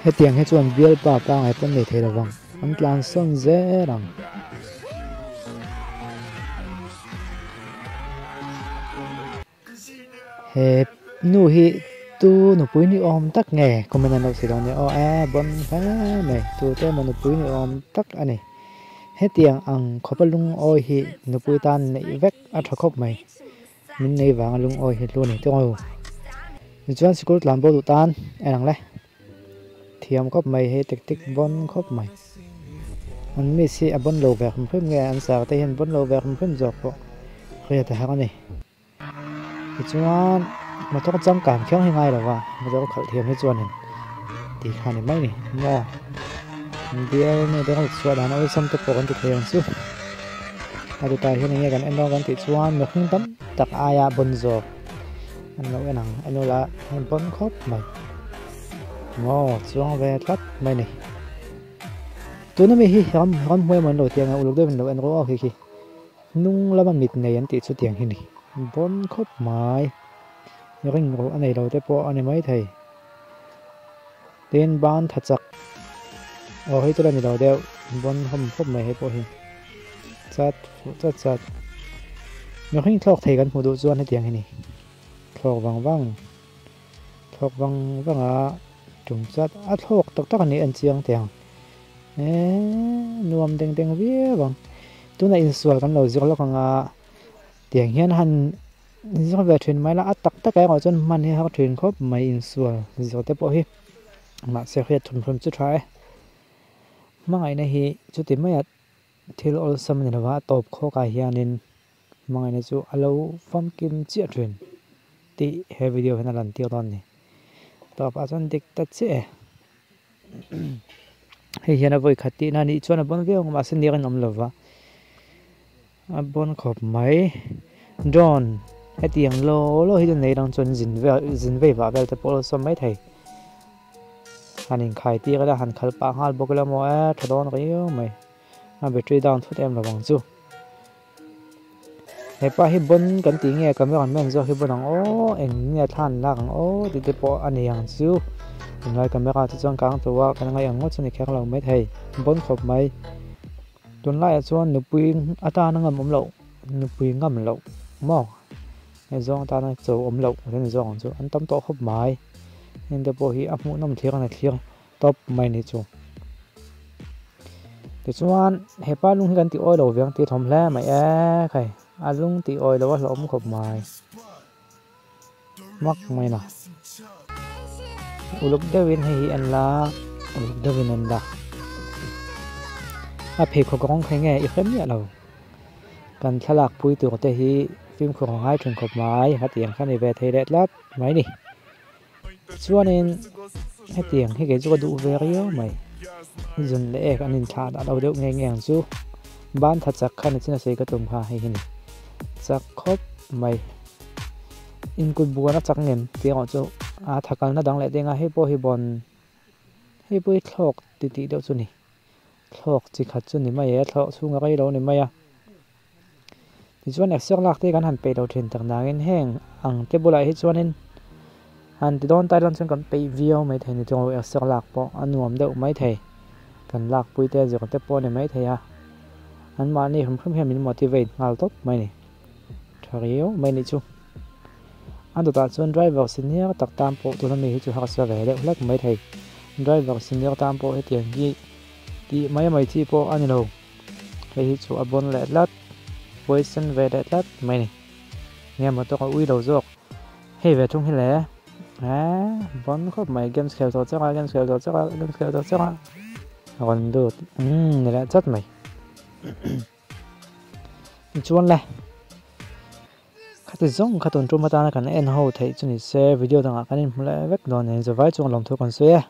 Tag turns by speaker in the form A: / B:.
A: hết tiếng hết chuẩn biel pa pa ngày tuần này thấy là vâng anh làm xong dễ rằng hết nu hi tu nu pui ni om tắc nghề còn mình làm gì đó nhỉ bon phá này tu te mà nu pui ni om tắc anh này hết tiếng ăn khó bận lung oi hi nu pui tan này vét ăn thọ khóc mày mình này vàng lung oi hi luôn này tôi Chuan school làm bao tan anh này thiam khóc mày hay tích tích bon khóc mày anh mi si bon lâu về không phim nghe anh sao tay hình bon lâu về không phim giọt bộ khơi tại hàng này chuan mà tôi có trăm cảm khéo hay ngay rồi mà tôi có khởi thiam hết chuan này thì khai này mấy này ngon dia này tôi có chuan đàn ơi xong tôi có con thịt thiam chứ tôi tài hiện nghe gần anh đâu con thịt chuan mà không tắm tặc ai à bon giọt anh nói cái nào anh nói là anh bon khóc mày ngon chuan về thắt mày này tôi nói mi hom huê mình nổi tiếng ở lúc đó mình nổi anh có khi nung là mà mịt này anh tiệt số tiền hình này bon khóc mày nhớ cái anh này đầu tới po anh này mấy thầy tên ban thật chặt hay tôi là mình đầu đeo bon không khóc mày hay po hình chặt nhớ cái thọc thầy gần một độ doan hay tiền hình này thọc văng à chúng chặt thọc tắc này anh chiang tiền nuông đeng vía vâng tôi này install kan lo zok lokanga tiang hian han zok ve thrin mai la atak tak ai ngo chon man he ha thrin khop mai install zok te po hi ma se khia thun phum chu try mangai na hi chu ti mai thil ol sam ni wa top kho ka hianin mangai na chu alo fam kim chi thrin ti he video hena lan ti don ni top a chon dik ta che hay hiện với khát tí nani cho nó bón viêu mà xin đi cái nấm lava bón khop máy John hay tiếng lo hay này đang chọn dinh về và về tập polo xong mấy thầy hành khai tí cái đó hành khai pa hal bốc la mua thật đó cái mày battery down thốt em là bằng chu hay pa hi bón cái tiếng nghe camera mình do hi bón anh nghe than là thì tập po anh yang chu lại camera thì chọn càngตัวcái ngày ngót cho này khác lâu mấy thầy bốn khop mấy tuần lại chọn nụ pui ta nó ngầm ống lậu nụ pui ngầm lậu mò cái do ta nó chầu ống lậu thế này do cho anh tâm to khop mấy nên tập hi áp mũi nằm thiêng này thiêng top mấy này chung thì chọn hệ pa lung gần tí oi đầu việc tí thòng lẽ mày cái lung tí oi đầu là ống khop mấy mắc mày nào uluk Devin hay anh là uluk Devin anh đã phê khó gắng khai nghe ít lắm nhỉ đâu cần thà lạc bùi từ có hi phim của hai trường hợp máy hát tiếng khăn này về thấy đẹp lắm máy này cho nên hát tiếng hay cái cho đủ về cái mày dừng lẽ anh nhìn thà đã đâu được nghe nghe chú ban thật chắc khăn này chính là sẽ có tùng pha hay hình chắc khóc mày in cùi bùa nó chắc nghèm tiếng họ chú thật cần nó đăng lại tiếng hay po hi bon hay po thọc tí đâu chú này thọc chỉ khát chú này mày thọc xuống cái đâu này mày thì chú này sẽ lạc tới cái hàn pe đầu thuyền tầng nào hẹn ăn cái bữa lại hết chú nên hàn thì đón tay đón chân còn pe video mấy thầy này cho sẽ lạc po ăn nuông đậu mấy thầy cần lạc bùi tê rồi còn tép po này mấy thầy anh mà này không hề mình motivate ngal tốt mày này thariu mày này chú anh tụi ta chọn driver senior tắc tam bộ tụi nó mình chú học sẽ về đấy lắc mấy thầy driver senior tam bộ hết tiền gì thì mấy chi bộ anh đâu thì chú abon lẹt lát position về lẹt lát mày này nghe mà tôi có uy đầu ruột hay về trong hay lẽ bón khóc mày game scale thôi chắc còn được này là chất mày chuan lại cái giống cái tuần trung mà ta là cái này anh hậu thấy cho nên share video đăng cái này lại vết đòn này rồi vài chung lòng thôi còn xưa